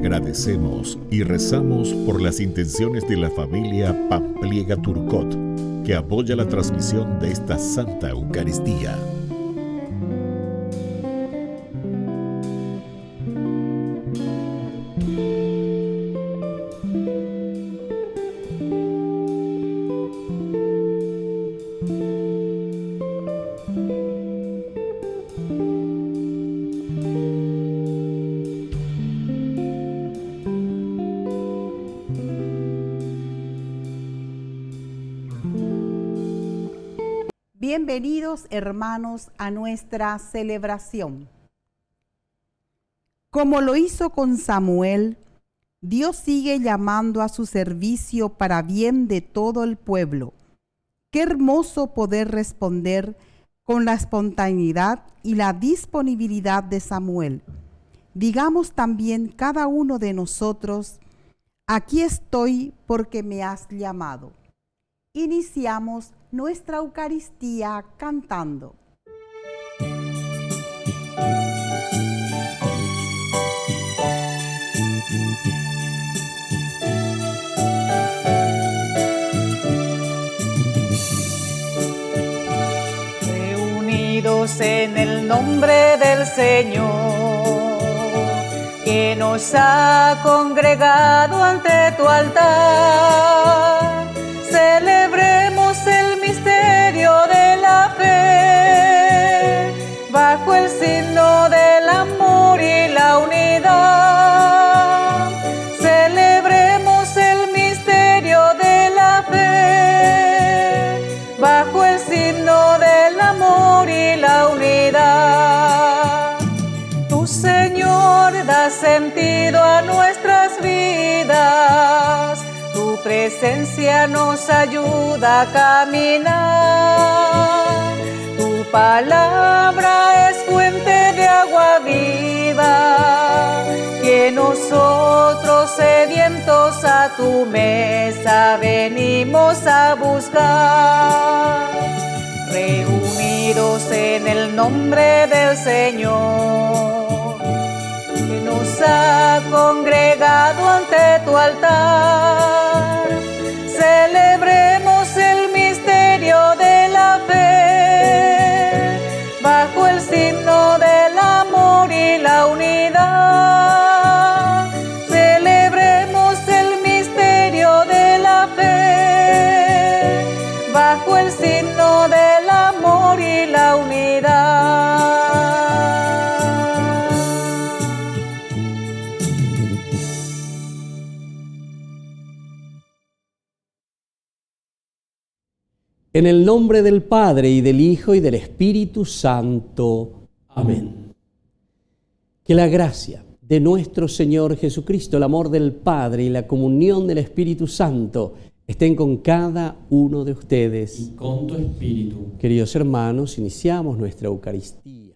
Agradecemos y rezamos por las intenciones de la familia Pampliega Turcot, que apoya la transmisión de esta Santa Eucaristía. Bienvenidos, hermanos, a nuestra celebración. Como lo hizo con Samuel, Dios sigue llamando a su servicio para bien de todo el pueblo. Qué hermoso poder responder con la espontaneidad y la disponibilidad de Samuel. Digamos también cada uno de nosotros: aquí estoy porque me has llamado. Iniciamos nuestra Eucaristía cantando. Reunidos en el nombre del Señor, que nos ha congregado ante tu altar, celebremos el misterio de la fe, bajo el signo del amor y la unidad. Celebremos el misterio de la fe, bajo el signo del amor y la unidad. Tu Señor da sentido a nuestras vidas, tu presencia nos ayuda a caminar. Tu palabra es fuente de agua viva, que nosotros sedientos a tu mesa venimos a buscar. Reunidos en el nombre del Señor, que nos ha congregado ante tu altar, celebremos el misterio de la fe, bajo el signo del amor y la unidad. Celebremos el misterio de la fe, bajo el signo del amor y la unidad. En el nombre del Padre, y del Hijo, y del Espíritu Santo. Amén. Que la gracia de nuestro Señor Jesucristo, el amor del Padre y la comunión del Espíritu Santo estén con cada uno de ustedes. Y con tu espíritu. Queridos hermanos, iniciamos nuestra Eucaristía.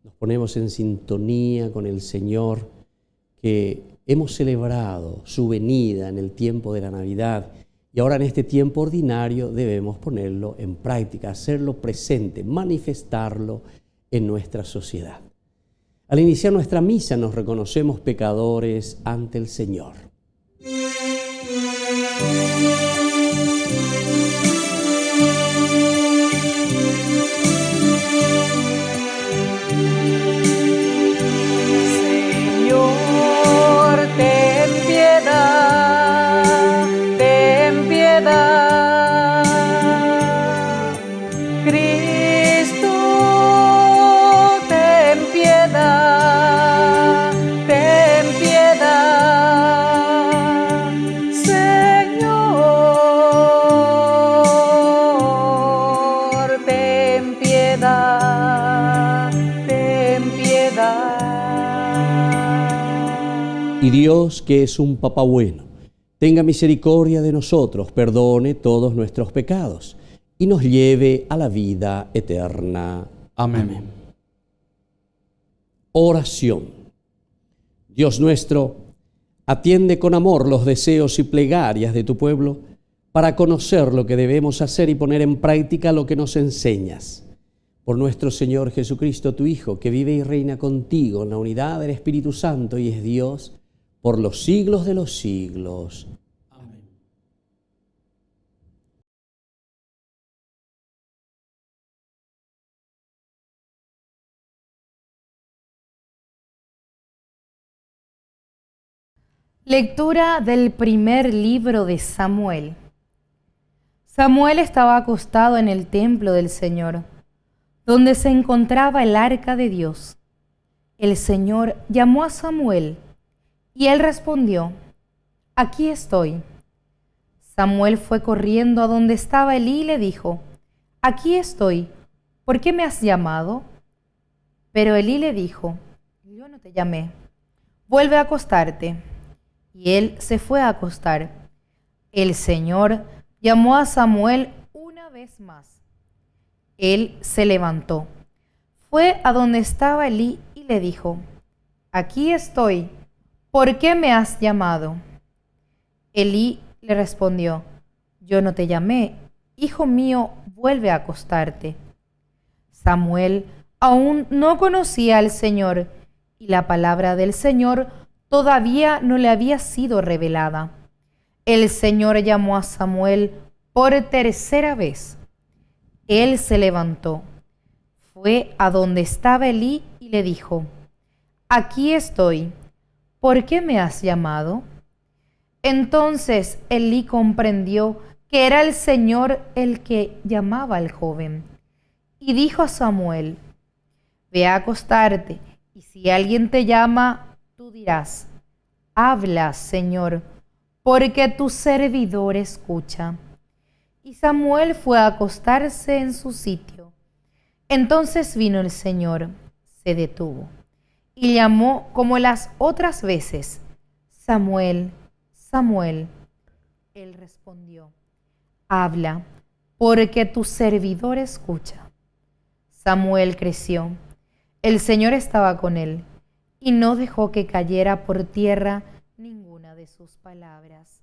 Nos ponemos en sintonía con el Señor, que hemos celebrado su venida en el tiempo de la Navidad. Y ahora en este tiempo ordinario debemos ponerlo en práctica, hacerlo presente, manifestarlo en nuestra sociedad. Al iniciar nuestra misa nos reconocemos pecadores ante el Señor. Señor, ten piedad, ten piedad. Cristo, ten piedad, ten piedad. Señor, ten piedad, ten piedad. Y Dios, que es un Papá bueno, tenga misericordia de nosotros, perdone todos nuestros pecados y nos lleve a la vida eterna. Amén. Oración. Dios nuestro, atiende con amor los deseos y plegarias de tu pueblo para conocer lo que debemos hacer y poner en práctica lo que nos enseñas. Por nuestro Señor Jesucristo, tu Hijo, que vive y reina contigo en la unidad del Espíritu Santo y es Dios por los siglos de los siglos. Amén. Lectura del primer libro de Samuel. Samuel estaba acostado en el templo del Señor, donde se encontraba el arca de Dios. El Señor llamó a Samuel, y él respondió: «Aquí estoy». Samuel fue corriendo a donde estaba Elí y le dijo: «Aquí estoy, ¿por qué me has llamado?». Pero Elí le dijo: «Yo no te llamé, vuelve a acostarte». Y él se fue a acostar. El Señor llamó a Samuel una vez más. Él se levantó, fue a donde estaba Elí y le dijo: «Aquí estoy, ¿por qué me has llamado?». Elí le respondió: «Yo no te llamé, hijo mío, vuelve a acostarte». Samuel aún no conocía al Señor, y la palabra del Señor todavía no le había sido revelada. El Señor llamó a Samuel por tercera vez. Él se levantó, fue a donde estaba Elí y le dijo: «Aquí estoy, ¿por qué me has llamado?». Entonces Elí comprendió que era el Señor el que llamaba al joven, y dijo a Samuel: «Ve a acostarte, y si alguien te llama, tú dirás: habla, Señor, porque tu servidor escucha». Y Samuel fue a acostarse en su sitio. Entonces vino el Señor, se detuvo, y llamó como las otras veces: «Samuel, Samuel». Él respondió: «Habla, porque tu servidor escucha». Samuel creció, el Señor estaba con él, y no dejó que cayera por tierra ninguna de sus palabras.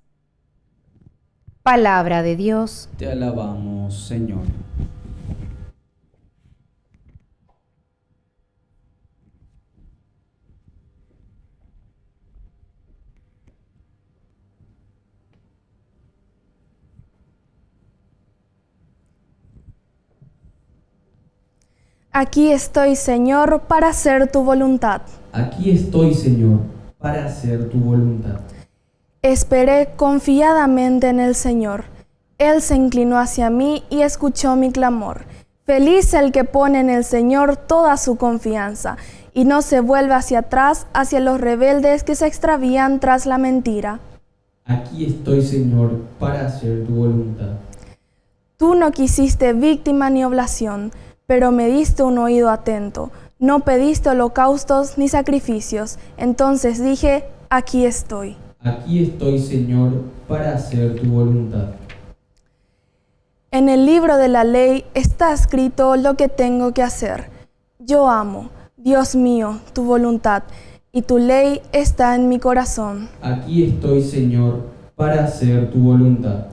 Palabra de Dios. Te alabamos, Señor. Aquí estoy, Señor, para hacer tu voluntad. Aquí estoy, Señor, para hacer tu voluntad. Esperé confiadamente en el Señor. Él se inclinó hacia mí y escuchó mi clamor. Feliz el que pone en el Señor toda su confianza y no se vuelve hacia atrás, hacia los rebeldes que se extravían tras la mentira. Aquí estoy, Señor, para hacer tu voluntad. Tú no quisiste víctima ni oblación, pero me diste un oído atento. No pediste holocaustos ni sacrificios. Entonces dije: aquí estoy. Aquí estoy, Señor, para hacer tu voluntad. En el libro de la ley está escrito lo que tengo que hacer. Yo amo, Dios mío, tu voluntad, y tu ley está en mi corazón. Aquí estoy, Señor, para hacer tu voluntad.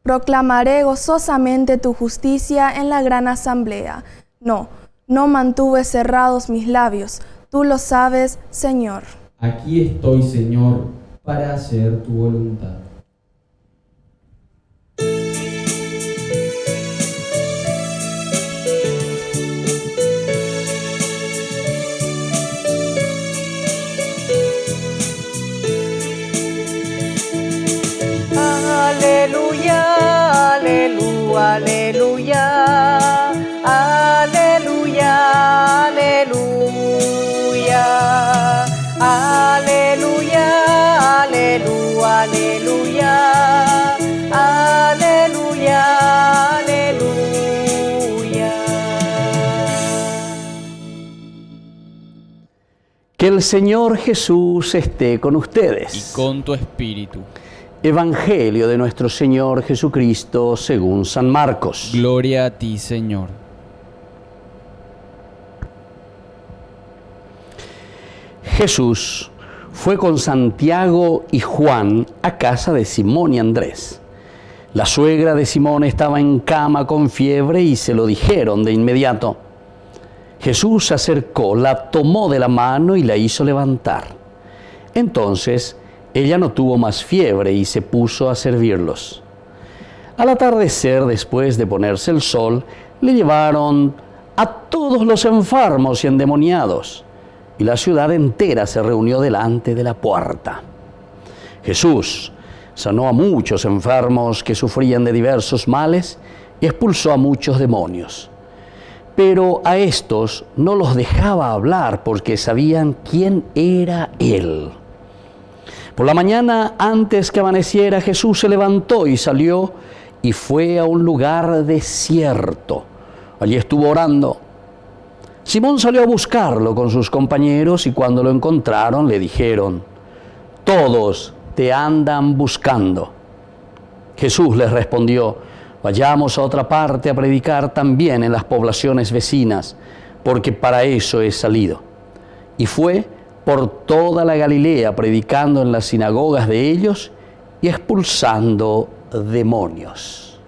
Proclamaré gozosamente tu justicia en la gran asamblea. No mantuve cerrados mis labios. Tú lo sabes, Señor. Aquí estoy, Señor, para hacer tu voluntad. Aleluya, aleluya, aleluya, aleluya, aleluya, aleluya, aleluya, aleluya, aleluya. Que el Señor Jesús esté con ustedes. Y con tu espíritu. Evangelio de nuestro Señor Jesucristo según San Marcos. Gloria a ti, Señor. Jesús fue con Santiago y Juan a casa de Simón y Andrés. La suegra de Simón estaba en cama con fiebre y se lo dijeron de inmediato. Jesús se acercó, la tomó de la mano y la hizo levantar. Entonces ella no tuvo más fiebre y se puso a servirlos. Al atardecer, después de ponerse el sol, le llevaron a todos los enfermos y endemoniados, y la ciudad entera se reunió delante de la puerta. Jesús sanó a muchos enfermos que sufrían de diversos males y expulsó a muchos demonios. Pero a estos no los dejaba hablar porque sabían quién era Él. Por la mañana, antes que amaneciera, Jesús se levantó y salió y fue a un lugar desierto. Allí estuvo orando. Simón salió a buscarlo con sus compañeros y cuando lo encontraron le dijeron: «Todos te andan buscando». Jesús les respondió: «Vayamos a otra parte a predicar también en las poblaciones vecinas, porque para eso he salido». Y fue por toda la Galilea predicando en las sinagogas de ellos y expulsando demonios.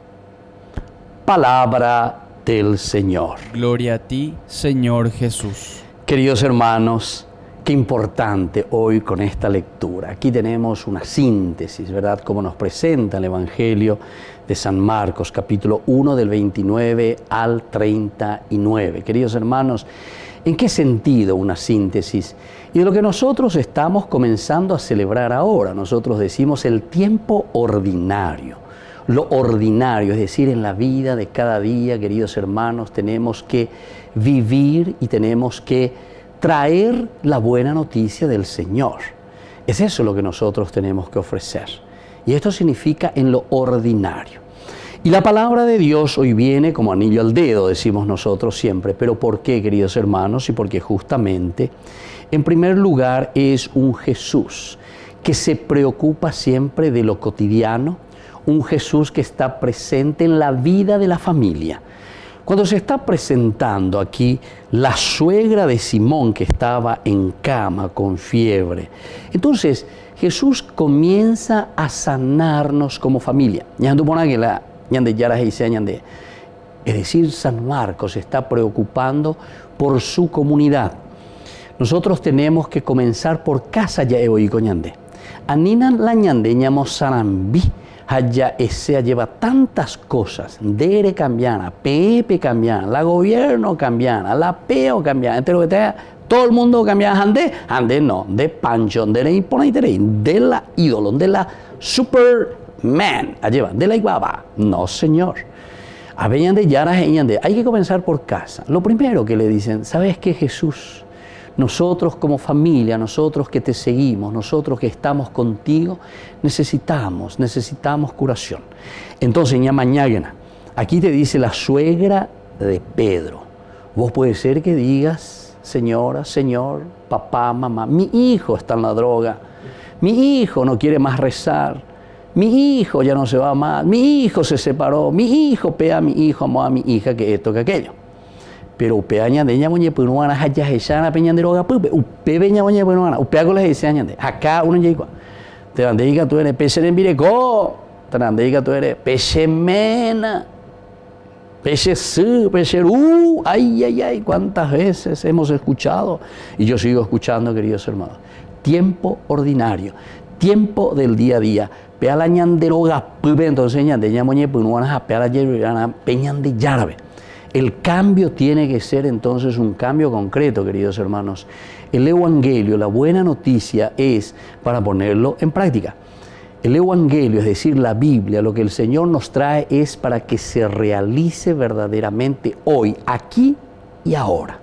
Palabra del Señor. Gloria a ti, Señor Jesús. Queridos hermanos, qué importante hoy con esta lectura. Aquí tenemos una síntesis, ¿verdad? Como nos presenta el Evangelio de San Marcos, capítulo 1, del 29 al 39. Queridos hermanos, ¿en qué sentido una síntesis? Y de lo que nosotros estamos comenzando a celebrar ahora. Nosotros decimos el tiempo ordinario. Lo ordinario, es decir, en la vida de cada día, queridos hermanos, tenemos que vivir y tenemos que traer la buena noticia del Señor. Es eso lo que nosotros tenemos que ofrecer. Y esto significa en lo ordinario. Y la palabra de Dios hoy viene como anillo al dedo, decimos nosotros siempre. ¿Pero por qué, queridos hermanos? Y porque justamente, en primer lugar, es un Jesús que se preocupa siempre de lo cotidiano, un Jesús que está presente en la vida de la familia. Cuando se está presentando aquí la suegra de Simón que estaba en cama con fiebre, entonces Jesús comienza a sanarnos como familia. Es decir, San Marcos se está preocupando por su comunidad. Nosotros tenemos que comenzar por casa ya eoico ñande. Aninan la ñande ñamo sarambi. Haya Esea lleva tantas cosas, Dere cambiana, Pepe cambiana, la gobierno cambiana, la peo cambiana, todo el mundo cambiana, ande no, de Pancho, de la ídolo, de la Superman, lleva, de la Iguaba, no señor. Hay que comenzar por casa. Lo primero que le dicen, ¿sabes qué, Jesús? Nosotros como familia, nosotros que te seguimos, nosotros que estamos contigo, necesitamos curación. Entonces, ña mañana, aquí te dice la suegra de Pedro. Vos puede ser que digas, señora, señor, papá, mamá, mi hijo está en la droga, mi hijo no quiere más rezar, mi hijo ya no se va más, mi hijo se separó, mi hijo pea a mi hijo, amó a mi hija, que esto, que aquello. Pero upeaña de ñamoñe punuana haya hechana peñanderoga pupe upe ñamoñe punuana upeago les dice añade acá uno llega te dan diga tú eres peche en vireco te dan diga tú eres peche mena peche su peche ay cuántas veces hemos escuchado y yo sigo escuchando, queridos hermanos. Tiempo ordinario, tiempo del día a día. Pea la ñanderoga pupe entonces ñande ñamoñe punuana pea la yerana peñande yarabe. El cambio tiene que ser entonces un cambio concreto, queridos hermanos. El Evangelio, la buena noticia es para ponerlo en práctica. El Evangelio, es decir, la Biblia, lo que el Señor nos trae es para que se realice verdaderamente hoy, aquí y ahora.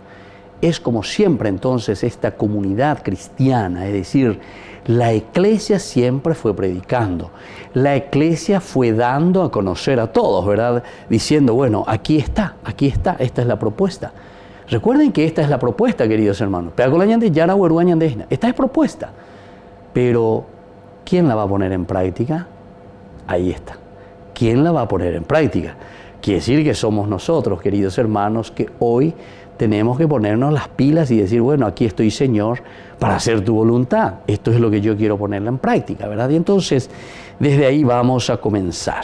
Es como siempre entonces esta comunidad cristiana, es decir, la Iglesia siempre fue predicando, la Iglesia fue dando a conocer a todos, ¿verdad? Diciendo, bueno, aquí está, esta es la propuesta. Recuerden que esta es la propuesta, queridos hermanos. Esta es propuesta, pero ¿quién la va a poner en práctica? Ahí está. ¿Quién la va a poner en práctica? Quiere decir que somos nosotros, queridos hermanos, que hoy tenemos que ponernos las pilas y decir, bueno, aquí estoy, Señor, para hacer tu voluntad. Esto es lo que yo quiero ponerla en práctica, ¿verdad? Y entonces, desde ahí vamos a comenzar.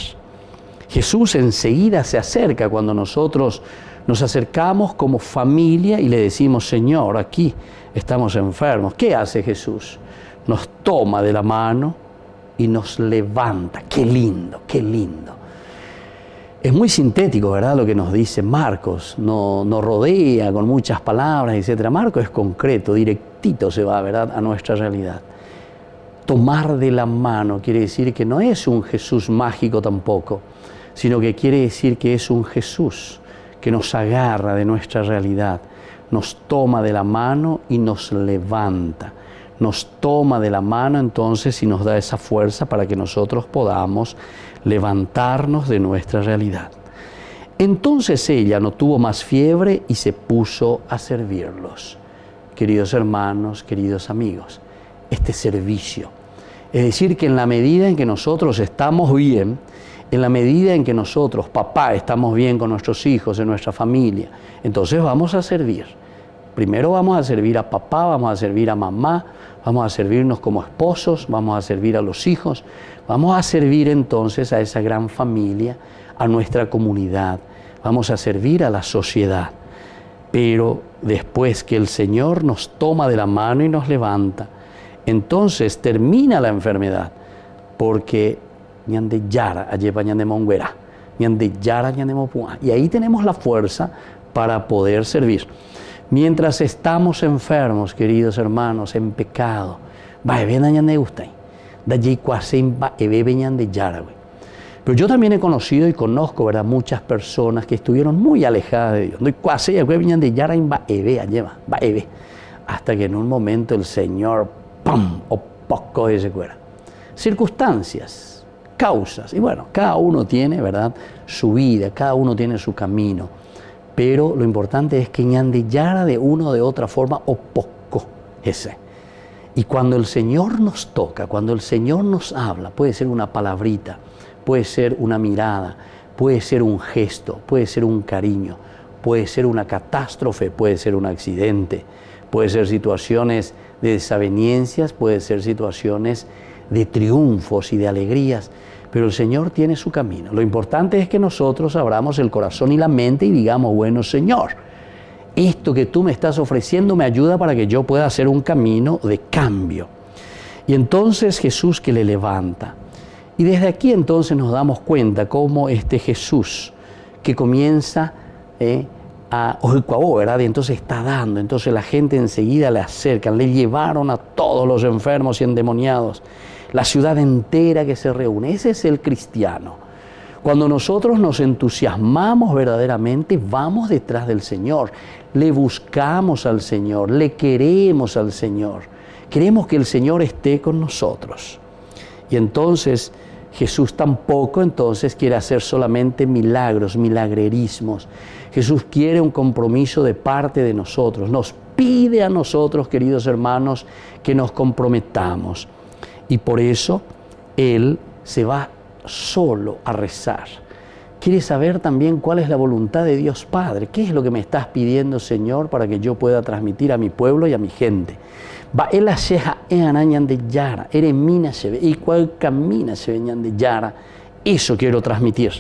Jesús enseguida se acerca cuando nosotros nos acercamos como familia y le decimos, Señor, aquí estamos enfermos. ¿Qué hace Jesús? nos toma de la mano y nos levanta. ¡Qué lindo, qué lindo! Es muy sintético, ¿verdad?, lo que nos dice Marcos. No rodea con muchas palabras, etc. Marcos es concreto, directito se va, ¿verdad?, a nuestra realidad. Tomar de la mano quiere decir que no es un Jesús mágico tampoco, sino que quiere decir que es un Jesús que nos agarra de nuestra realidad, nos toma de la mano y nos levanta. Nos toma de la mano entonces y nos da esa fuerza para que nosotros podamos levantarnos de nuestra realidad. Entonces ella no tuvo más fiebre y se puso a servirlos. Queridos hermanos, queridos amigos, este servicio, es decir, que en la medida en que nosotros estamos bien, en la medida en que nosotros, papá, estamos bien con nuestros hijos, en nuestra familia, entonces vamos a servir. Primero vamos a servir a papá, vamos a servir a mamá, vamos a servirnos como esposos, vamos a servir a los hijos, vamos a servir entonces a esa gran familia, a nuestra comunidad, vamos a servir a la sociedad. Pero después que el Señor nos toma de la mano y nos levanta, entonces termina la enfermedad, porque ñande yara, ayepa ñande monguera, ñande yara, ñande mopua. Y ahí tenemos la fuerza para poder servir. Mientras estamos enfermos, queridos hermanos, en pecado, pero yo también he conocido y conozco, ¿verdad?, muchas personas que estuvieron muy alejadas de Dios. Hasta que en un momento el Señor, ¡pum!, o poco de secuela. Circunstancias, causas, y bueno, cada uno tiene, ¿verdad?, su vida, cada uno tiene su camino. Pero lo importante es que ñandillara de una o de otra forma o poco ese. Y cuando el Señor nos toca, cuando el Señor nos habla, puede ser una palabrita, puede ser una mirada, puede ser un gesto, puede ser un cariño, puede ser una catástrofe, puede ser un accidente, puede ser situaciones de desavenencias, puede ser situaciones de triunfos y de alegrías. Pero el Señor tiene su camino. Lo importante es que nosotros abramos el corazón y la mente y digamos, bueno, Señor, esto que tú me estás ofreciendo me ayuda para que yo pueda hacer un camino de cambio. Y entonces Jesús que le levanta. Y desde aquí entonces nos damos cuenta cómo este Jesús que comienza ¿verdad?, y entonces está dando, entonces la gente enseguida le acercan, le llevaron a todos los enfermos y endemoniados. La ciudad entera que se reúne. Ese es el cristiano. Cuando nosotros nos entusiasmamos verdaderamente, vamos detrás del Señor, le buscamos al Señor, le queremos al Señor, queremos que el Señor esté con nosotros. Y entonces Jesús tampoco entonces quiere hacer solamente milagros, milagrerismos. Jesús quiere un compromiso de parte de nosotros, nos pide a nosotros, queridos hermanos, que nos comprometamos. Y por eso Él se va solo a rezar. Quiere saber también cuál es la voluntad de Dios Padre. ¿Qué es lo que me estás pidiendo, Señor, para que yo pueda transmitir a mi pueblo y a mi gente? Va Él aseja eanañan de yara, eremina se ve, y cual camina se veñan de yara. Eso quiero transmitir.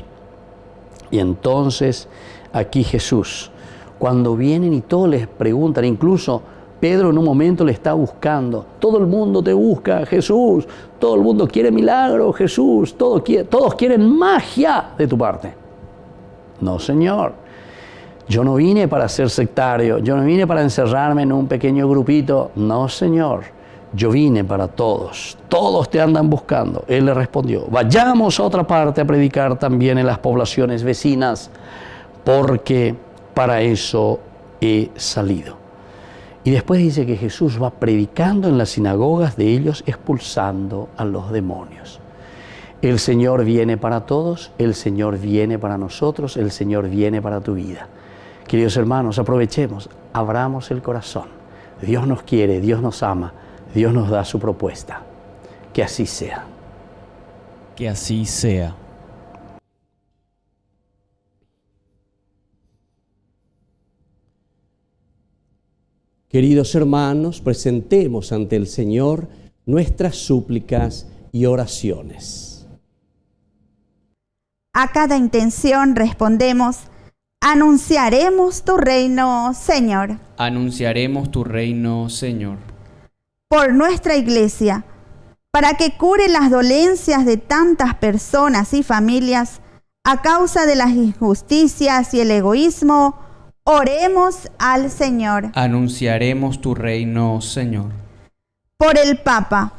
Y entonces aquí Jesús, cuando vienen y todos les preguntan, incluso Pedro en un momento le está buscando. Todo el mundo te busca, Jesús. Todo el mundo quiere milagro, Jesús. Todos quieren magia de tu parte. No, Señor. Yo no vine para ser sectario. Yo no vine para encerrarme en un pequeño grupito. No, Señor. Yo vine para todos. Todos te andan buscando. Él le respondió, vayamos a otra parte a predicar también en las poblaciones vecinas, porque para eso he salido. Y después dice que Jesús va predicando en las sinagogas de ellos, expulsando a los demonios. El Señor viene para todos, el Señor viene para nosotros, el Señor viene para tu vida. Queridos hermanos, aprovechemos, abramos el corazón. Dios nos quiere, Dios nos ama, Dios nos da su propuesta. Que así sea. Que así sea. Queridos hermanos, presentemos ante el Señor nuestras súplicas y oraciones. A cada intención respondemos, anunciaremos tu reino, Señor. Anunciaremos tu reino, Señor. por nuestra iglesia, para que cure las dolencias de tantas personas y familias a causa de las injusticias y el egoísmo. Oremos al Señor. Anunciaremos tu reino, Señor. Por el Papa,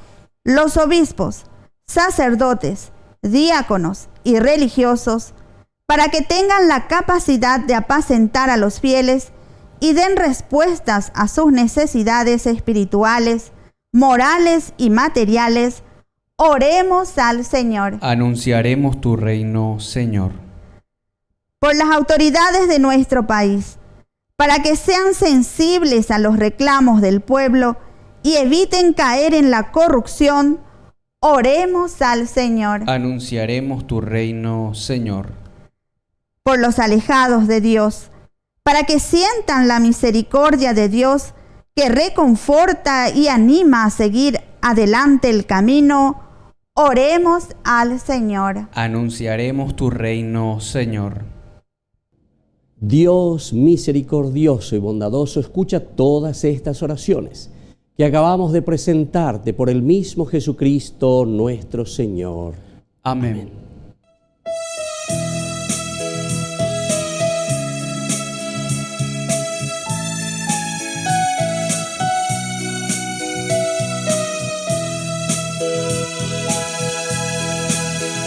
los obispos, sacerdotes, diáconos y religiosos, para que tengan la capacidad de apacentar a los fieles y den respuestas a sus necesidades espirituales, morales y materiales. Oremos al Señor. Anunciaremos tu reino, Señor. Por las autoridades de nuestro país, para que sean sensibles a los reclamos del pueblo y eviten caer en la corrupción. Oremos al Señor. Anunciaremos tu reino, Señor. Por los alejados de Dios, para que sientan la misericordia de Dios que reconforta y anima a seguir adelante el camino. Oremos al Señor. Anunciaremos tu reino, Señor. Dios misericordioso y bondadoso, escucha todas estas oraciones que acabamos de presentarte por el mismo Jesucristo nuestro Señor. Amén.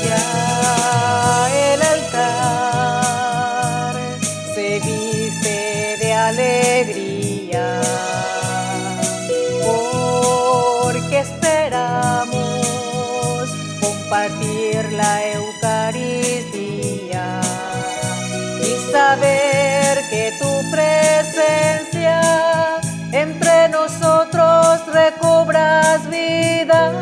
Ya el altar se viste de alegría, porque esperamos compartir la Eucaristía y saber que tu presencia entre nosotros recobras vida.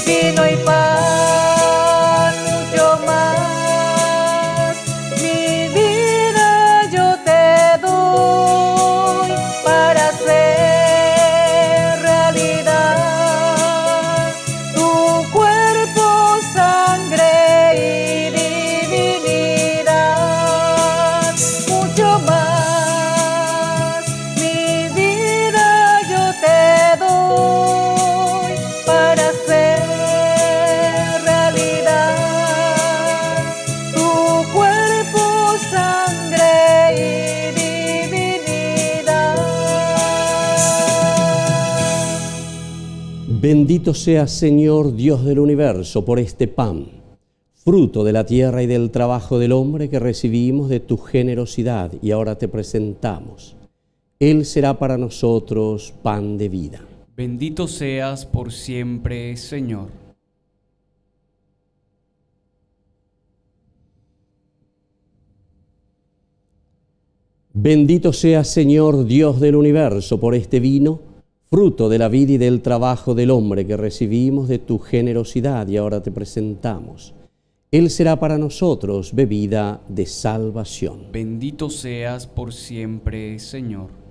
Vino y pan, mucho más, mi vida yo te doy para hacer realidad tu cuerpo, sangre y divinidad. Mucho más, mi vida yo te doy para hacer realidad tu cuerpo, sangre y divinidad. Bendito seas, Señor, Dios del universo, por este pan, fruto de la tierra y del trabajo del hombre que recibimos de tu generosidad y ahora te presentamos. Él será para nosotros pan de vida. Bendito seas por siempre, Señor. Bendito seas, Señor, Dios del universo, por este vino, fruto de la vida y del trabajo del hombre que recibimos de tu generosidad y ahora te presentamos. Él será para nosotros bebida de salvación. Bendito seas por siempre, Señor.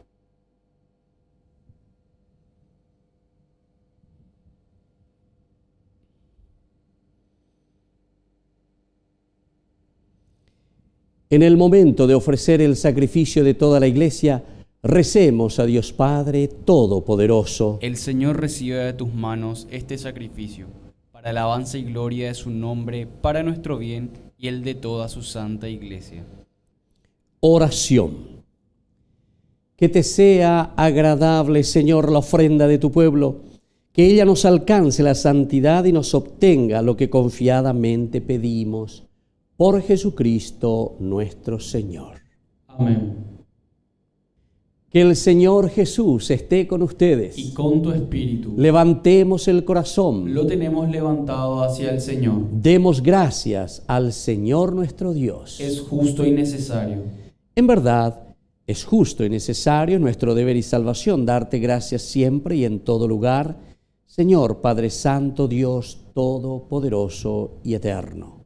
En el momento de ofrecer el sacrificio de toda la Iglesia, recemos a Dios Padre Todopoderoso. El Señor reciba de tus manos este sacrificio, para alabanza y gloria de su nombre, para nuestro bien y el de toda su santa Iglesia. Oración. Que te sea agradable, Señor, la ofrenda de tu pueblo, que ella nos alcance la santidad y nos obtenga lo que confiadamente pedimos. Por Jesucristo nuestro Señor. Amén. Que el Señor Jesús esté con ustedes. Y con tu espíritu. Levantemos el corazón. Lo tenemos levantado hacia el Señor. Demos gracias al Señor nuestro Dios. Es justo y necesario. En verdad, es justo y necesario, nuestro deber y salvación, darte gracias siempre y en todo lugar, Señor Padre Santo, Dios Todopoderoso y Eterno.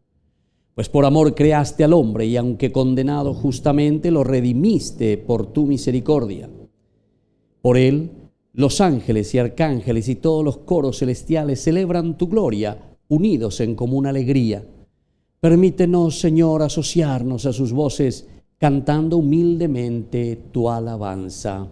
Pues por amor creaste al hombre y aunque condenado justamente lo redimiste por tu misericordia. Por él, los ángeles y arcángeles y todos los coros celestiales celebran tu gloria, unidos en común alegría. Permítenos, Señor, asociarnos a sus voces, cantando humildemente tu alabanza.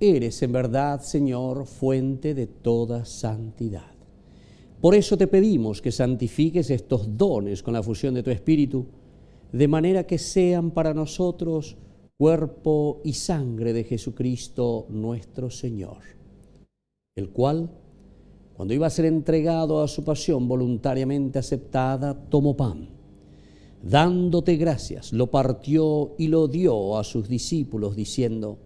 eres en verdad, Señor, fuente de toda santidad. Por eso te pedimos que santifiques estos dones con la fusión de tu Espíritu, de manera que sean para nosotros cuerpo y sangre de Jesucristo nuestro Señor, el cual, cuando iba a ser entregado a su pasión voluntariamente aceptada, tomó pan. Dándote gracias, lo partió y lo dio a sus discípulos, diciendo: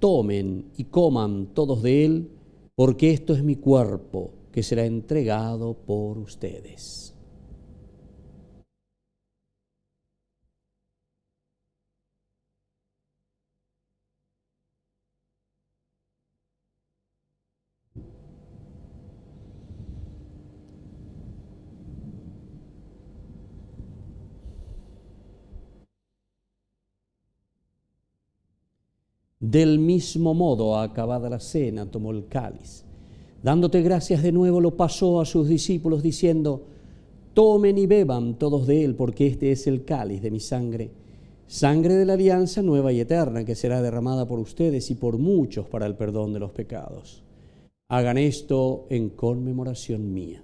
tomen y coman todos de él, porque esto es mi cuerpo, que será entregado por ustedes. Del mismo modo, acabada la cena, tomó el cáliz. Dándote gracias de nuevo, lo pasó a sus discípulos, diciendo: tomen y beban todos de él, porque este es el cáliz de mi sangre, sangre de la alianza nueva y eterna, que será derramada por ustedes y por muchos para el perdón de los pecados. Hagan esto en conmemoración mía.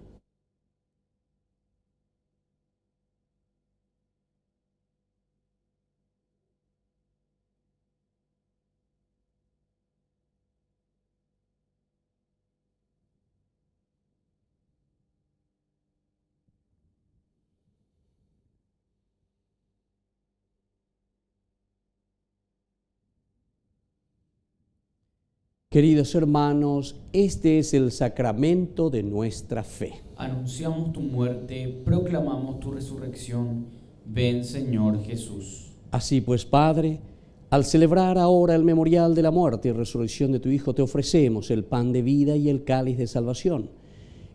Queridos hermanos, este es el sacramento de nuestra fe. Anunciamos tu muerte, proclamamos tu resurrección. Ven, Señor Jesús. Así pues, Padre, al celebrar ahora el memorial de la muerte y resurrección de tu Hijo, te ofrecemos el pan de vida y el cáliz de salvación.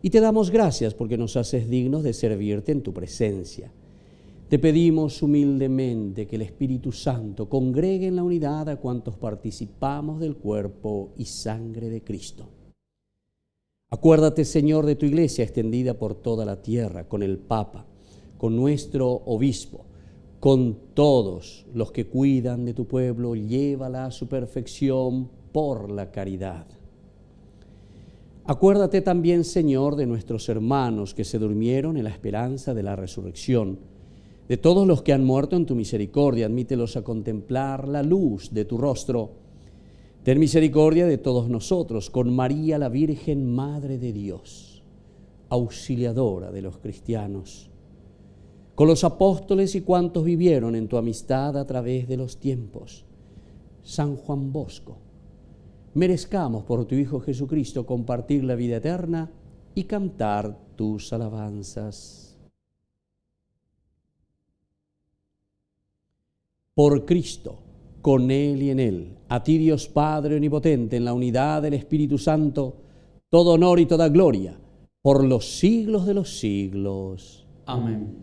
Y te damos gracias porque nos haces dignos de servirte en tu presencia. Te pedimos humildemente que el Espíritu Santo congregue en la unidad a cuantos participamos del cuerpo y sangre de Cristo. Acuérdate, Señor, de tu Iglesia extendida por toda la tierra, con el Papa, con nuestro Obispo, con todos los que cuidan de tu pueblo, llévala a su perfección por la caridad. Acuérdate también, Señor, de nuestros hermanos que se durmieron en la esperanza de la resurrección, de todos los que han muerto en tu misericordia, admítelos a contemplar la luz de tu rostro. Ten misericordia de todos nosotros, con María la Virgen, Madre de Dios, auxiliadora de los cristianos, con los apóstoles y cuantos vivieron en tu amistad a través de los tiempos. San Juan Bosco, merezcamos por tu Hijo Jesucristo compartir la vida eterna y cantar tus alabanzas. Por Cristo, con Él y en Él, a ti Dios Padre Omnipotente, en la unidad del Espíritu Santo, todo honor y toda gloria, por los siglos de los siglos. Amén.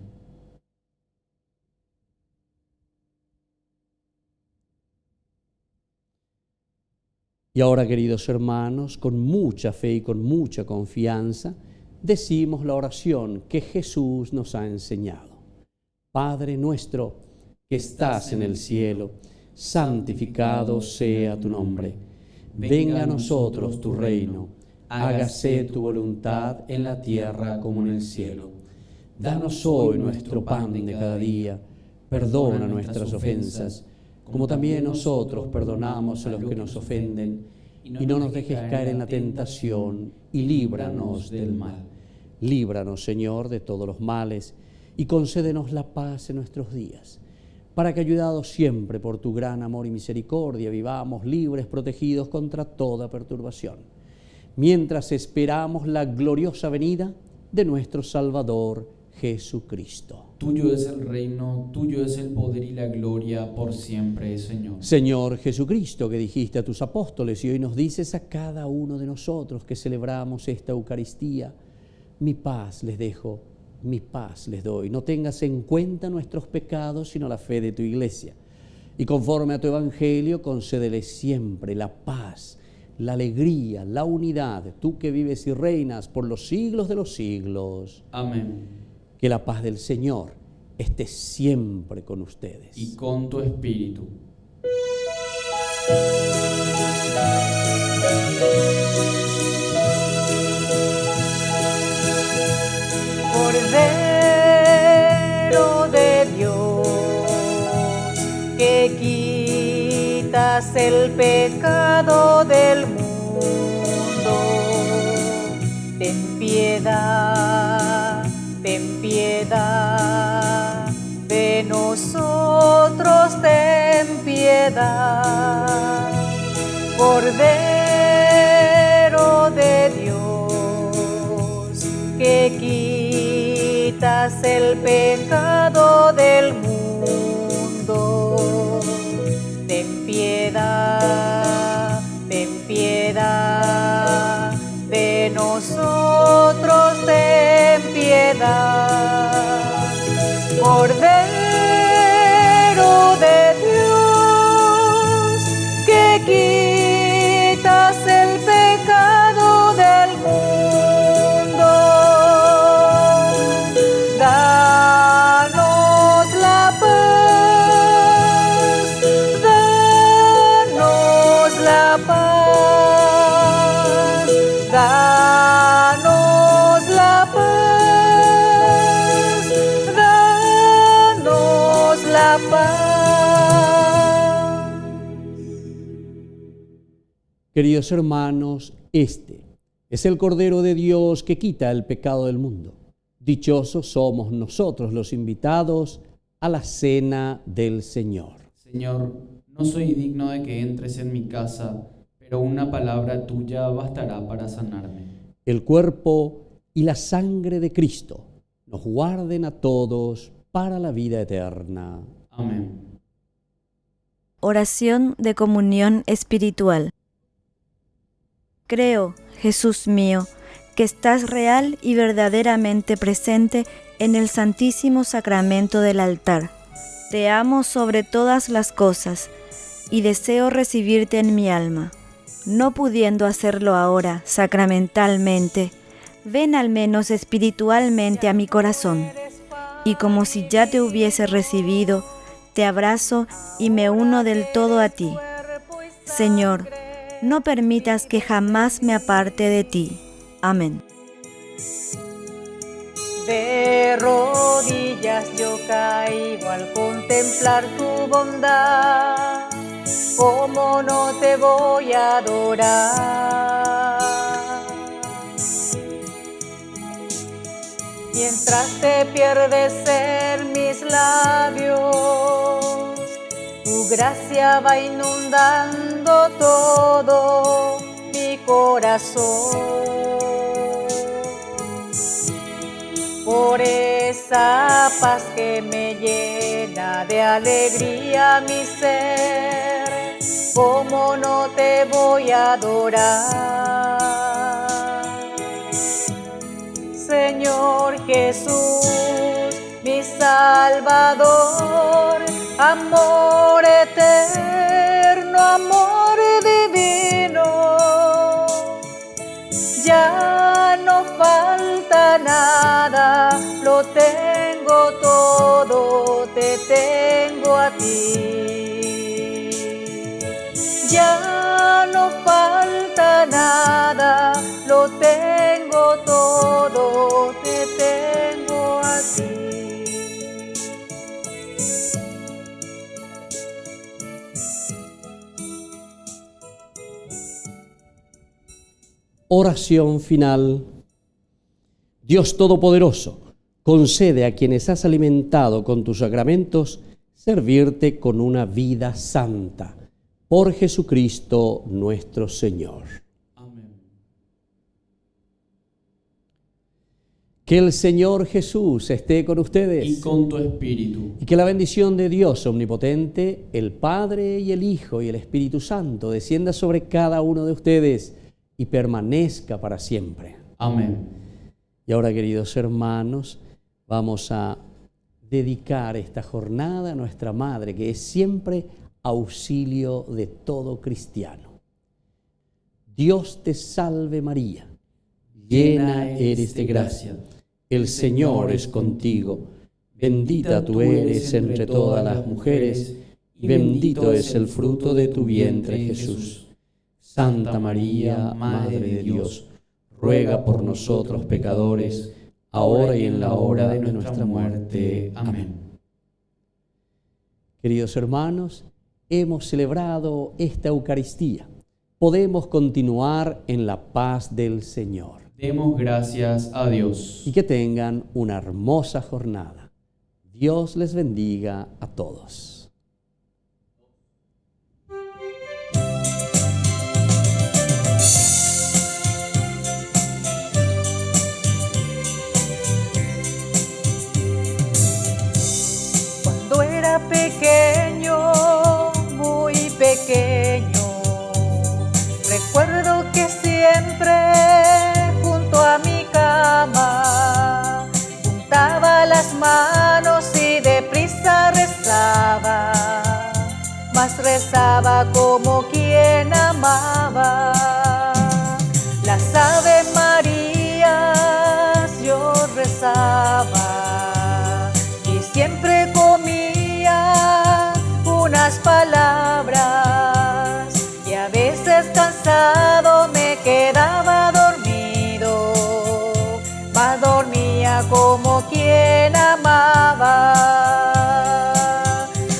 Y ahora, queridos hermanos, con mucha fe y con mucha confianza, decimos la oración que Jesús nos ha enseñado. Padre nuestro, que estás en el cielo, santificado sea tu nombre. Venga a nosotros tu reino, hágase tu voluntad en la tierra como en el cielo. Danos hoy nuestro pan de cada día, perdona nuestras ofensas, como también nosotros perdonamos a los que nos ofenden, y no nos dejes caer en la tentación, y líbranos del mal. Líbranos, Señor, de todos los males, y concédenos la paz en nuestros días, para que, ayudados siempre por tu gran amor y misericordia, vivamos libres, protegidos contra toda perturbación, mientras esperamos la gloriosa venida de nuestro Salvador Jesucristo. Tuyo es el reino, tuyo es el poder y la gloria por siempre, Señor. Señor Jesucristo, que dijiste a tus apóstoles y hoy nos dices a cada uno de nosotros que celebramos esta Eucaristía: mi paz les dejo, mi paz les doy. No tengas en cuenta nuestros pecados, sino la fe de tu Iglesia. Y conforme a tu Evangelio, concédele siempre la paz, la alegría, la unidad, tú que vives y reinas por los siglos de los siglos. Amén. Que la paz del Señor esté siempre con ustedes. Y con tu espíritu. Cordero de Dios, que quitas el pecado del mundo, ten piedad de nosotros, ten piedad. Cordero de Dios, que quitas el pecado del mundo, ten piedad de nosotros, ten piedad. Cordero de Dios, que quitas el pecado del mundo, danos la paz, danos la paz, danos la paz, danos la paz. Queridos hermanos, este es el Cordero de Dios que quita el pecado del mundo. Dichosos somos nosotros los invitados a la cena del Señor. Señor, no soy digno de que entres en mi casa, pero una palabra tuya bastará para sanarme. El cuerpo y la sangre de Cristo nos guarden a todos para la vida eterna. Amén. Oración de comunión espiritual. Creo, Jesús mío, que estás real y verdaderamente presente en el Santísimo Sacramento del altar. Te amo sobre todas las cosas y deseo recibirte en mi alma. No pudiendo hacerlo ahora sacramentalmente, ven al menos espiritualmente a mi corazón, y como si ya te hubiese recibido, te abrazo y me uno del todo a ti. Señor, no permitas que jamás me aparte de ti. Amén. De rodillas yo caigo al contemplar tu bondad. ¿Cómo no te voy a adorar? Mientras te pierdes en mis labios, tu gracia va inundando todo mi corazón. Por esa paz que me llena de alegría mi ser, ¿cómo no te voy a adorar? Señor Jesús, mi Salvador, amor eterno, amor divino, ya no falta nada, lo tengo todo, te tengo a ti. Ya no falta nada, lo tengo todo, te tengo a ti. Oración final. Dios Todopoderoso, concede a quienes has alimentado con tus sacramentos servirte con una vida santa. Por Jesucristo nuestro Señor. Amén. Que el Señor Jesús esté con ustedes. Y con tu espíritu. Y que la bendición de Dios omnipotente, el Padre y el Hijo y el Espíritu Santo descienda sobre cada uno de ustedes y permanezca para siempre. Amén. Y ahora, queridos hermanos, vamos a dedicar esta jornada a nuestra Madre, que es siempre auxilio de todo cristiano. Dios te salve María, llena eres de gracia, el Señor es contigo, bendita tú eres entre todas las mujeres, y bendito es el fruto de tu vientre Jesús. Santa María, Madre de Dios, ruega por nosotros pecadores, ahora y en la hora de nuestra muerte. Amén. Queridos hermanos, hemos celebrado esta Eucaristía. Podemos continuar en la paz del Señor. Demos gracias a Dios. Y que tengan una hermosa jornada. Dios les bendiga a todos. Cuando era pequeño, muy pequeño, recuerdo que siempre junto a mi cama juntaba las manos y deprisa rezaba, mas rezaba como quien amaba. Las Ave Marías yo rezaba y siempre comía unas palabras y a veces cansado me quedaba dormido, mas dormía como quien amaba.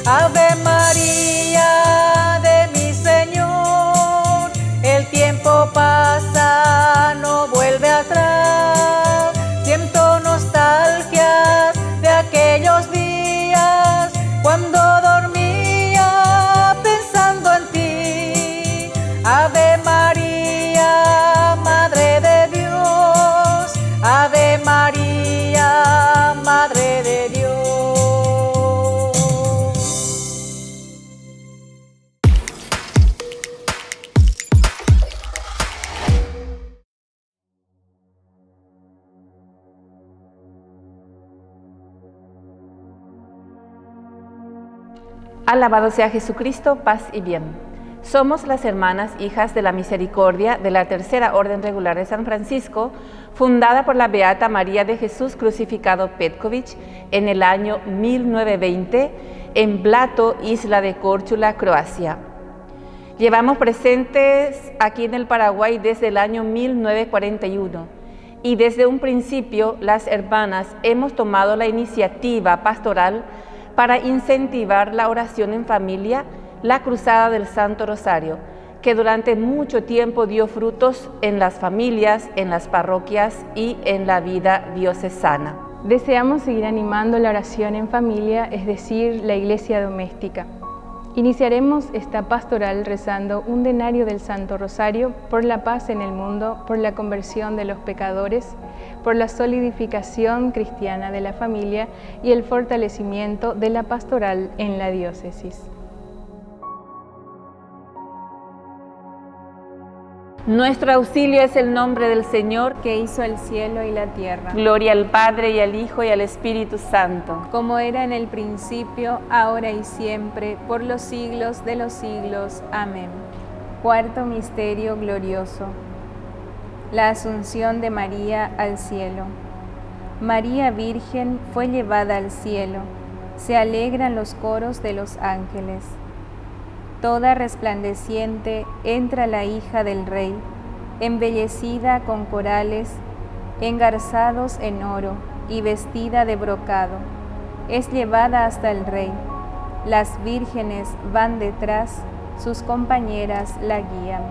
Ave María de mi Señor, el tiempo pasa, no vuelve atrás. Siento nostalgias de aquellos días cuando dormía pensando en ti. Ave María, Madre de Dios, Ave María, Madre de Dios. Alabado sea Jesucristo, paz y bien. Somos las hermanas hijas de la misericordia de la Tercera Orden Regular de San Francisco, fundada por la Beata María de Jesús Crucificado Petković en el año 1920 en Blato, isla de Córčula, Croacia. Llevamos presentes aquí en el Paraguay desde el año 1941 y desde un principio las hermanas hemos tomado la iniciativa pastoral para incentivar la oración en familia, la Cruzada del Santo Rosario, que durante mucho tiempo dio frutos en las familias, en las parroquias y en la vida diocesana. Deseamos seguir animando la oración en familia, es decir, la iglesia doméstica. Iniciaremos esta pastoral rezando un denario del Santo Rosario por la paz en el mundo, por la conversión de los pecadores, por la solidificación cristiana de la familia y el fortalecimiento de la pastoral en la diócesis. Nuestro auxilio es el nombre del Señor, que hizo el cielo y la tierra. Gloria al Padre, y al Hijo, y al Espíritu Santo. Como era en el principio, ahora y siempre, por los siglos de los siglos. Amén. Cuarto misterio glorioso. La Asunción de María al cielo. María Virgen fue llevada al cielo. Se alegran los coros de los ángeles. Toda resplandeciente entra la hija del Rey, embellecida con corales, engarzados en oro y vestida de brocado. Es llevada hasta el Rey. Las vírgenes van detrás, sus compañeras la guían.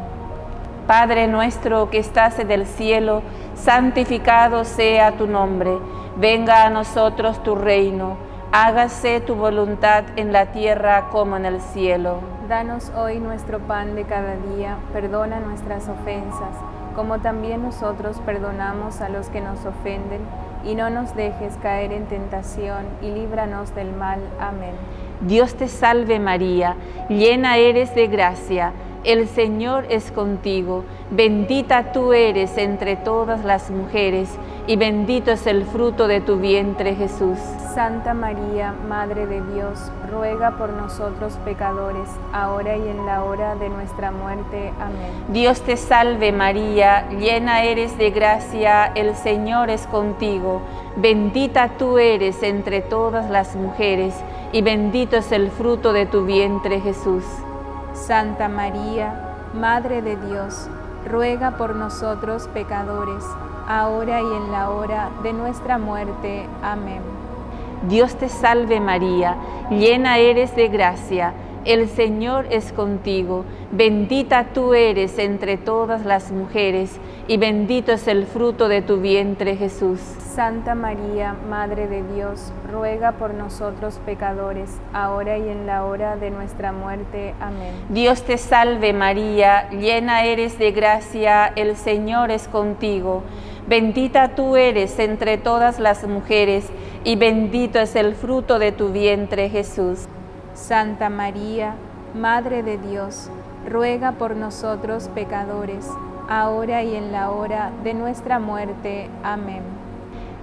Padre nuestro que estás en el cielo, santificado sea tu nombre. Venga a nosotros tu reino. Hágase tu voluntad en la tierra como en el cielo. Danos hoy nuestro pan de cada día, perdona nuestras ofensas, como también nosotros perdonamos a los que nos ofenden, y no nos dejes caer en tentación, y líbranos del mal. Amén. Dios te salve María, llena eres de gracia, el Señor es contigo, bendita tú eres entre todas las mujeres, y bendito es el fruto de tu vientre, Jesús. Santa María, Madre de Dios, ruega por nosotros pecadores, ahora y en la hora de nuestra muerte. Amén. Dios te salve María, llena eres de gracia, el Señor es contigo, bendita tú eres entre todas las mujeres, y bendito es el fruto de tu vientre, Jesús. Santa María, Madre de Dios, ruega por nosotros pecadores, ahora y en la hora de nuestra muerte. Amén. Dios te salve María, llena eres de gracia, el Señor es contigo, bendita tú eres entre todas las mujeres, y bendito es el fruto de tu vientre, Jesús. Santa María, Madre de Dios, ruega por nosotros pecadores, ahora y en la hora de nuestra muerte. Amén. Dios te salve María, llena eres de gracia, el Señor es contigo, bendita tú eres entre todas las mujeres, y bendito es el fruto de tu vientre, Jesús. Santa María, Madre de Dios, ruega por nosotros pecadores, ahora y en la hora de nuestra muerte. Amén.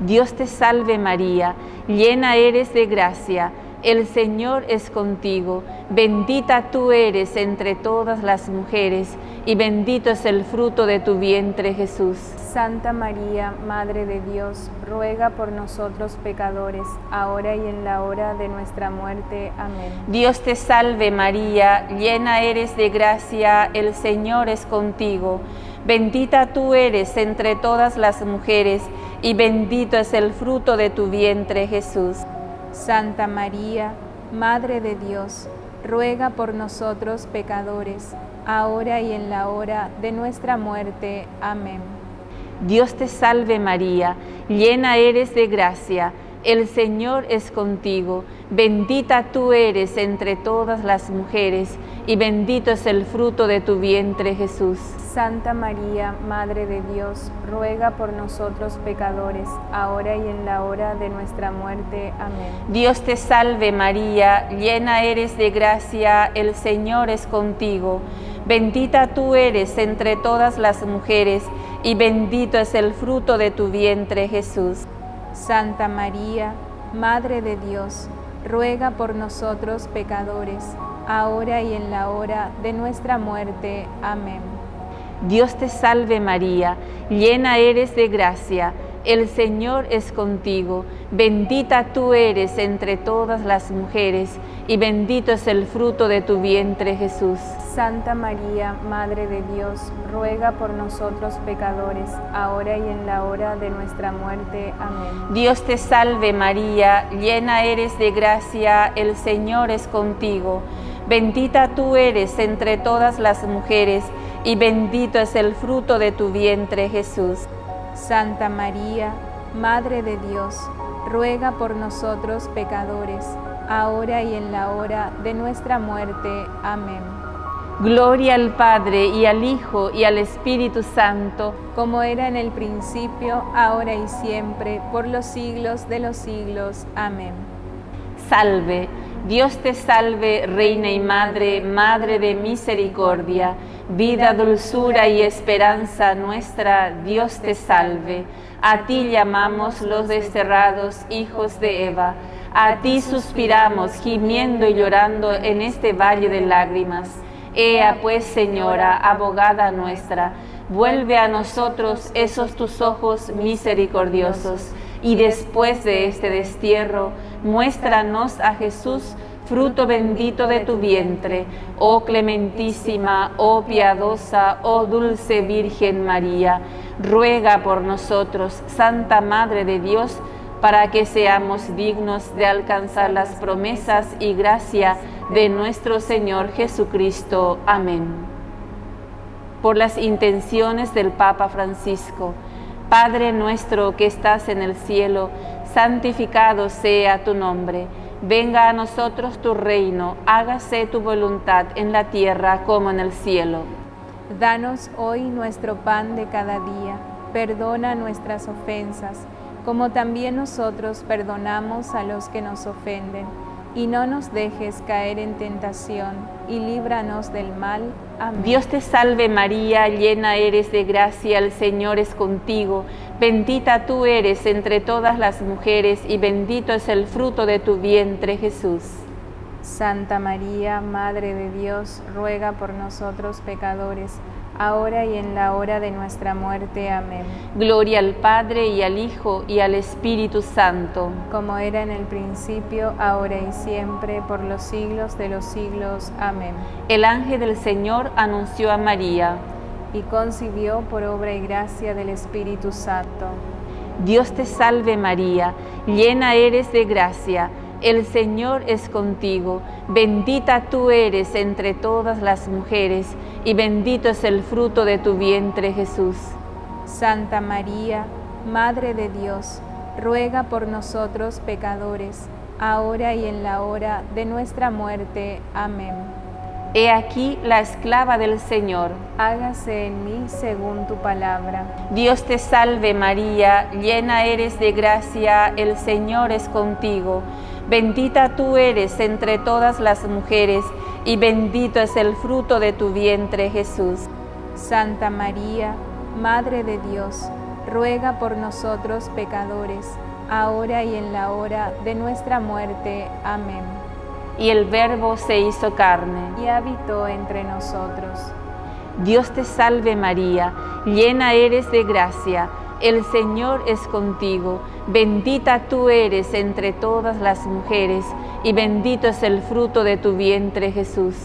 Dios te salve María, llena eres de gracia, el Señor es contigo, bendita tú eres entre todas las mujeres, y bendito es el fruto de tu vientre, Jesús. Santa María, Madre de Dios, ruega por nosotros pecadores, ahora y en la hora de nuestra muerte. Amén. Dios te salve María, llena eres de gracia, el Señor es contigo, bendita tú eres entre todas las mujeres, y bendito es el fruto de tu vientre, Jesús. Santa María, Madre de Dios, ruega por nosotros pecadores, ahora y en la hora de nuestra muerte. Amén. Dios te salve María, llena eres de gracia, el Señor es contigo, bendita tú eres entre todas las mujeres, y bendito es el fruto de tu vientre, Jesús. Santa María, Madre de Dios, ruega por nosotros pecadores, ahora y en la hora de nuestra muerte. Amén. Dios te salve María, llena eres de gracia, el Señor es contigo, bendita tú eres entre todas las mujeres, y bendito es el fruto de tu vientre, Jesús. Santa María, Madre de Dios, ruega por nosotros pecadores, ahora y en la hora de nuestra muerte. Amén. Dios te salve María, llena eres de gracia, el Señor es contigo, bendita tú eres entre todas las mujeres, y bendito es el fruto de tu vientre, Jesús. Santa María, Madre de Dios, ruega por nosotros pecadores, ahora y en la hora de nuestra muerte. Amén. Dios te salve María, llena eres de gracia, el Señor es contigo, bendita tú eres entre todas las mujeres, y bendito es el fruto de tu vientre, Jesús. Santa María, Madre de Dios, ruega por nosotros pecadores, ahora y en la hora de nuestra muerte. Amén. Gloria al Padre, y al Hijo, y al Espíritu Santo, como era en el principio, ahora y siempre, por los siglos de los siglos. Amén. Salve, Dios te salve, Reina y Madre, Madre de misericordia, vida, dulzura y esperanza nuestra, Dios te salve. A ti llamamos los desterrados hijos de Eva, a ti suspiramos, gimiendo y llorando en este valle de lágrimas. Ea pues, Señora, abogada nuestra, vuelve a nosotros esos tus ojos misericordiosos, y después de este destierro, muéstranos a Jesús, fruto bendito de tu vientre, oh clementísima, oh piadosa, oh dulce Virgen María, ruega por nosotros, Santa Madre de Dios, para que seamos dignos de alcanzar las promesas y gracia de nuestro Señor Jesucristo. Amén. Por las intenciones del Papa Francisco, Padre nuestro que estás en el cielo, santificado sea tu nombre. Venga a nosotros tu reino, hágase tu voluntad en la tierra como en el cielo. Danos hoy nuestro pan de cada día, perdona nuestras ofensas, como también nosotros perdonamos a los que nos ofenden. Y no nos dejes caer en tentación, y líbranos del mal. Amén. Dios te salve María, llena eres de gracia, el Señor es contigo. Bendita tú eres entre todas las mujeres, y bendito es el fruto de tu vientre, Jesús. Santa María, Madre de Dios, ruega por nosotros pecadores, ahora y en la hora de nuestra muerte. Amén. Gloria al Padre, y al Hijo, y al Espíritu Santo. Como era en el principio, ahora y siempre, por los siglos de los siglos. Amén. El ángel del Señor anunció a María, y concibió por obra y gracia del Espíritu Santo. Dios te salve María, llena eres de gracia, el Señor es contigo, bendita tú eres entre todas las mujeres, y bendito es el fruto de tu vientre, Jesús. Santa María, Madre de Dios, ruega por nosotros pecadores, ahora y en la hora de nuestra muerte. Amén. He aquí la esclava del Señor. Hágase en mí según tu palabra. Dios te salve María, llena eres de gracia, el Señor es contigo. Bendita tú eres entre todas las mujeres, y bendito es el fruto de tu vientre, Jesús. Santa María, Madre de Dios, ruega por nosotros pecadores, ahora y en la hora de nuestra muerte. Amén. Y el Verbo se hizo carne y habitó entre nosotros. Dios te salve María, llena eres de gracia, el Señor es contigo, bendita tú eres entre todas las mujeres, y bendito es el fruto de tu vientre, Jesús.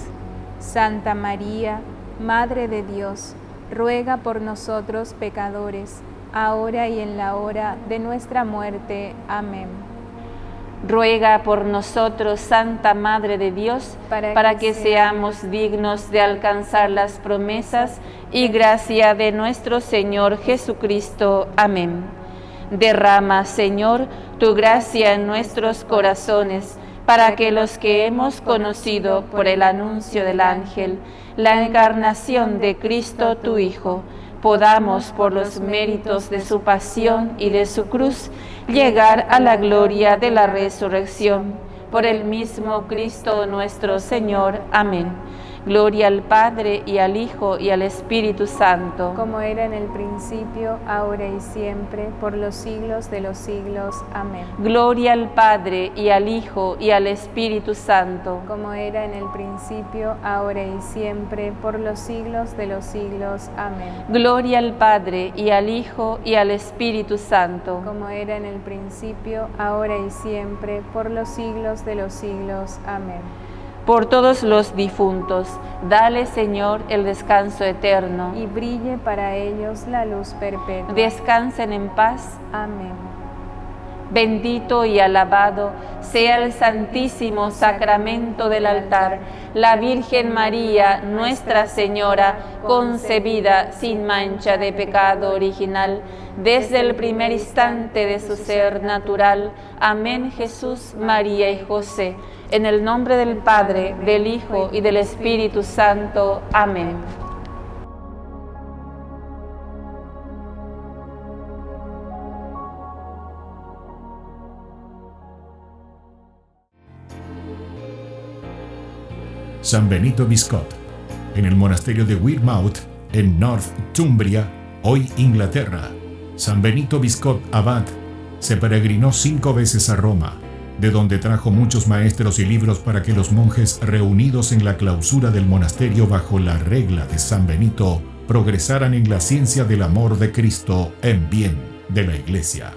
Santa María, Madre de Dios, ruega por nosotros pecadores, ahora y en la hora de nuestra muerte. Amén. Ruega por nosotros, Santa Madre de Dios, para que seamos dignos de alcanzar las promesas y gracia de nuestro Señor Jesucristo. Amén. Derrama, Señor, tu gracia en nuestros corazones, para que los que hemos conocido por el anuncio del ángel la encarnación de Cristo, tu Hijo, podamos, por los méritos de su pasión y de su cruz, llegar a la gloria de la resurrección. Por el mismo Cristo nuestro Señor. Amén. Gloria al Padre, y al Hijo, y al Espíritu Santo. Como era en el principio, ahora y siempre, por los siglos de los siglos. Amén. Gloria al Padre, y al Hijo, y al Espíritu Santo. Como era en el principio, ahora y siempre, por los siglos de los siglos. Amén. Gloria al Padre, y al Hijo, y al Espíritu Santo. Como era en el principio, ahora y siempre, por los siglos de los siglos. Amén. Por todos los difuntos, dale, Señor, el descanso eterno. Y brille para ellos la luz perpetua. Descansen en paz. Amén. Bendito y alabado sea el santísimo sacramento del altar, la Virgen María, Nuestra Señora, concebida sin mancha de pecado original, desde el primer instante de su ser natural. Amén. Jesús, María y José, en el nombre del Padre, del Hijo y del Espíritu Santo. Amén. San Benito Biscot, en el monasterio de Wearmouth, en Northumbria, hoy Inglaterra. San Benito Biscot Abad se peregrinó 5 veces a Roma, de donde trajo muchos maestros y libros para que los monjes reunidos en la clausura del monasterio bajo la regla de San Benito progresaran en la ciencia del amor de Cristo en bien de la Iglesia.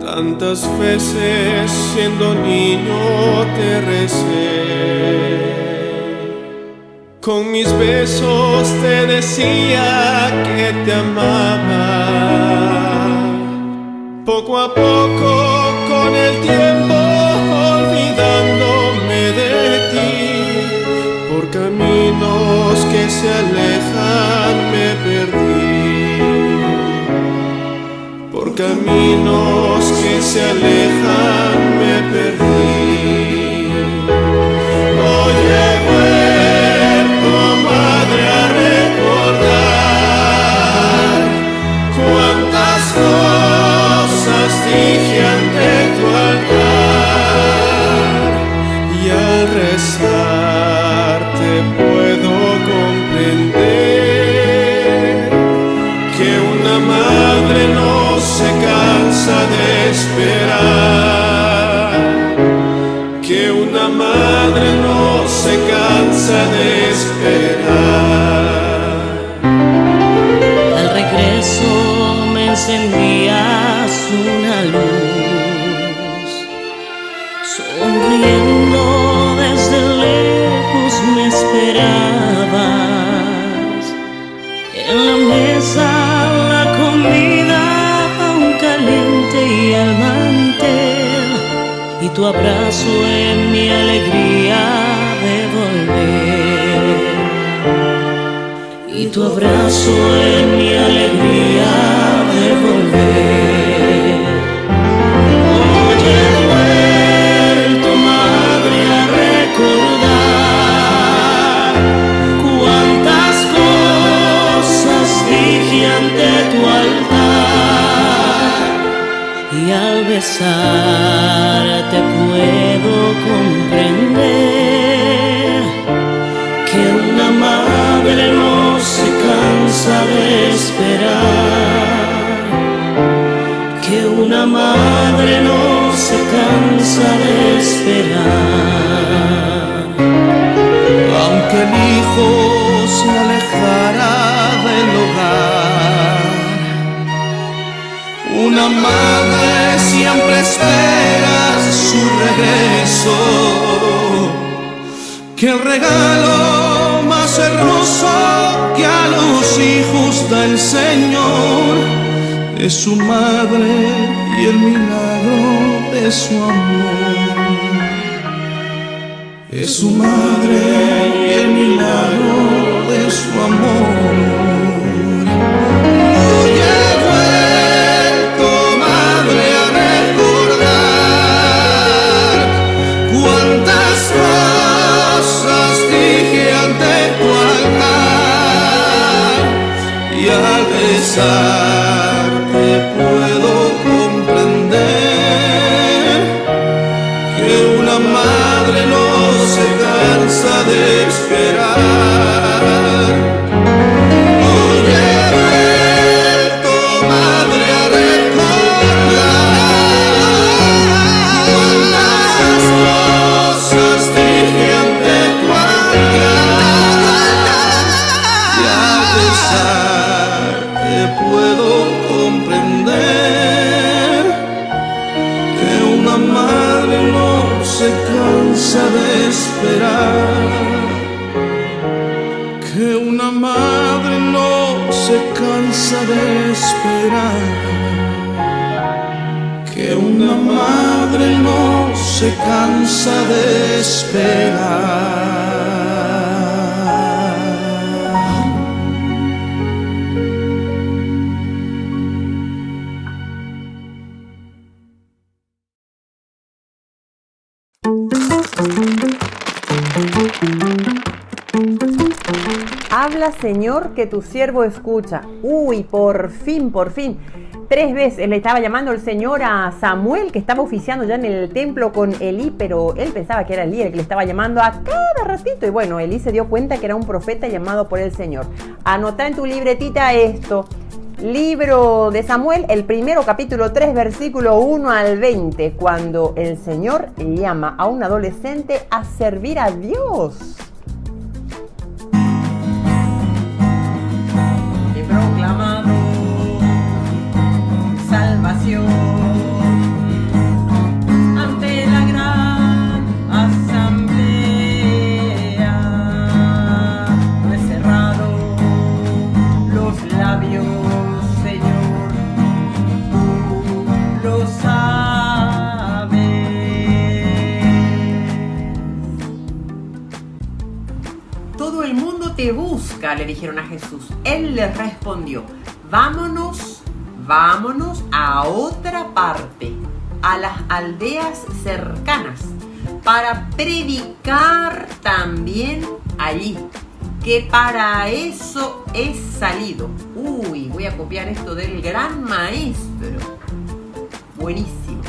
Tantas veces siendo niño te recé, con mis besos te decía que te amaba. Poco a poco, con el tiempo, olvidándome de ti, por caminos por caminos que se alejan me perdí. Hoy he vuelto, madre, a recordar cuántas cosas dije ante tu altar, y al rezar te puedo comprender que una madre no se cansa de esperar, que una madre no se cansa de esperar. Al regreso me encendías una luz, sonriendo desde lejos me esperabas. En la mesa la comida aún caliente y el mantel, y tu abrazo en mi alegría de volver, y tu abrazo en mi alegría de volver. Hoy he vuelto, madre, a recordar cuántas cosas dije ante tu altar, y al besarte puedo comprender que una madre no se cansa de esperar, que una madre no se cansa de esperar. Aunque el hijo se alejara del hogar, una madre siempre espera su regreso, que el regalo más hermoso que a los hijos da el Señor es su madre y el milagro de su amor. Es su madre y el milagro de su amor. Hoy he vuelto, madre, a recordar cuántas cosas dije ante tu altar, y al besarte puedo comprender que una madre no se cansa de esperar. Hoy he vuelto, madre, a recordar cuántas cosas dije ante tu altar, y al besarte puedo comprender que una madre no se cansa de esperar, que una madre no se cansa de esperar, que una madre no se cansa de esperar. Habla, Señor, que tu siervo escucha. Uy, por fin, por fin. 3 veces le estaba llamando el Señor a Samuel, que estaba oficiando ya en el templo con Elí, pero él pensaba que era Elí el que le estaba llamando a cada ratito. Y bueno, Elí se dio cuenta que era un profeta llamado por el Señor. Anota en tu libretita esto. Libro de Samuel, el primero, capítulo 3, versículo 1 al 20, cuando el Señor llama a un adolescente a servir a Dios. He proclamado salvación ante la gran asamblea. No he cerrado los labios, Señor, tú lo sabes. Todo el mundo te busca, le dijeron a Jesús. Él les respondió: vámonos vámonos a otra parte, a las aldeas cercanas, para predicar también allí, que para eso he salido. Uy, voy a copiar esto del gran maestro. Buenísimo.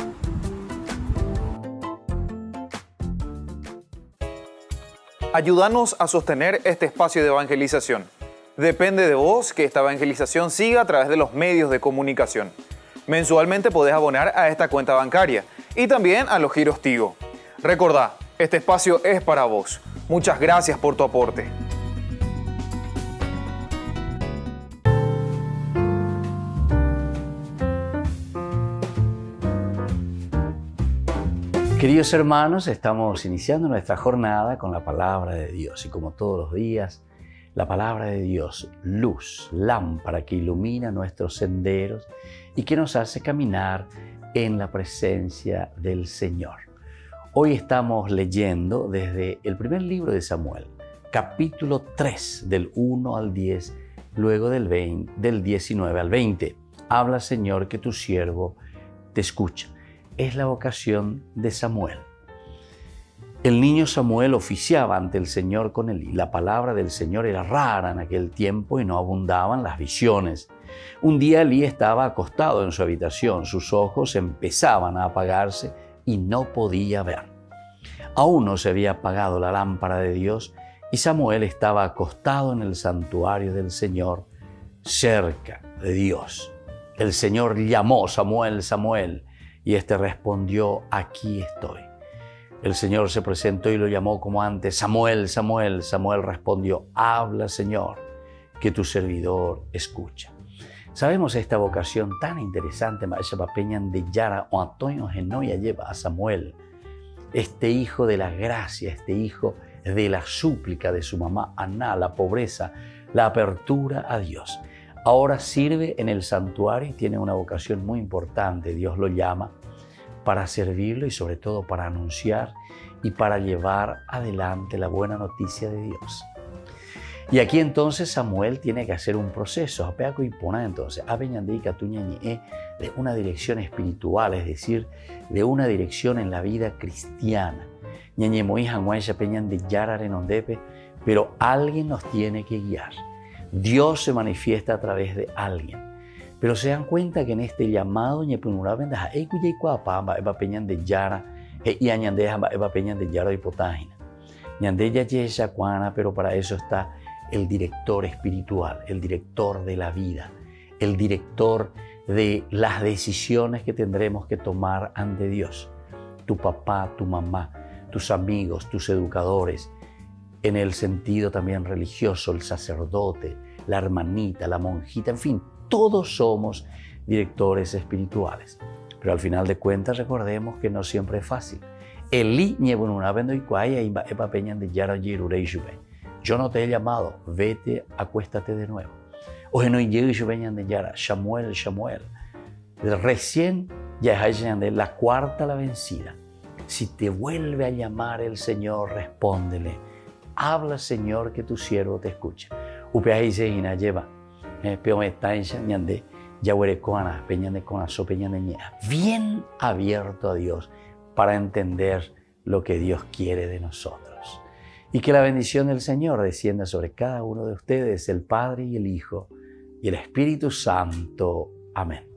Ayúdanos a sostener este espacio de evangelización. Depende de vos que esta evangelización siga a través de los medios de comunicación. Mensualmente podés abonar a esta cuenta bancaria y también a los giros Tigo. Recordá, este espacio es para vos. Muchas gracias por tu aporte. Queridos hermanos, estamos iniciando nuestra jornada con la palabra de Dios y como todos los días, la palabra de Dios, luz, lámpara que ilumina nuestros senderos y que nos hace caminar en la presencia del Señor. Hoy estamos leyendo desde el primer libro de Samuel, capítulo 3, del 1 al 10, luego del 19 al 20. Habla, Señor, que tu siervo te escucha. Es la vocación de Samuel. El niño Samuel oficiaba ante el Señor con Elí. La palabra del Señor era rara en aquel tiempo y no abundaban las visiones. Un día Elí estaba acostado en su habitación. Sus ojos empezaban a apagarse y no podía ver. Aún no se había apagado la lámpara de Dios y Samuel estaba acostado en el santuario del Señor, cerca de Dios. El Señor llamó: Samuel, Samuel. Y éste respondió: aquí estoy. El Señor se presentó y lo llamó como antes: Samuel, Samuel. Samuel respondió: habla, Señor, que tu servidor escucha. Sabemos esta vocación tan interesante, Maesha Papeñan de Yara o Antonio Genoya lleva a Samuel, este hijo de la gracia, este hijo de la súplica de su mamá Aná, la pobreza, la apertura a Dios. Ahora sirve en el santuario y tiene una vocación muy importante. Dios lo llama para servirlo y sobre todo para anunciar y para llevar adelante la buena noticia de Dios. Y aquí entonces Samuel tiene que hacer un proceso. Entonces, de una dirección espiritual, es decir, de una dirección en la vida cristiana. Pero alguien nos tiene que guiar. Dios se manifiesta a través de alguien. Pero se dan cuenta que en este llamado pero para eso está el director espiritual, el director de la vida, el director de las decisiones que tendremos que tomar ante Dios. Tu papá, tu mamá, tus amigos, tus educadores, en el sentido también religioso, el sacerdote, la hermanita, la monjita, en fin, todos somos directores espirituales. Pero al final de cuentas recordemos que no siempre es fácil. Yo no te he llamado, vete, acuéstate de nuevo. Samuel, Samuel. Recién ya es la cuarta la vencida. Si te vuelve a llamar el Señor, respóndele. Habla, Señor, que tu siervo te escucha. Bien abierto a Dios para entender lo que Dios quiere de nosotros. Y que la bendición del Señor descienda sobre cada uno de ustedes, el Padre y el Hijo y el Espíritu Santo. Amén.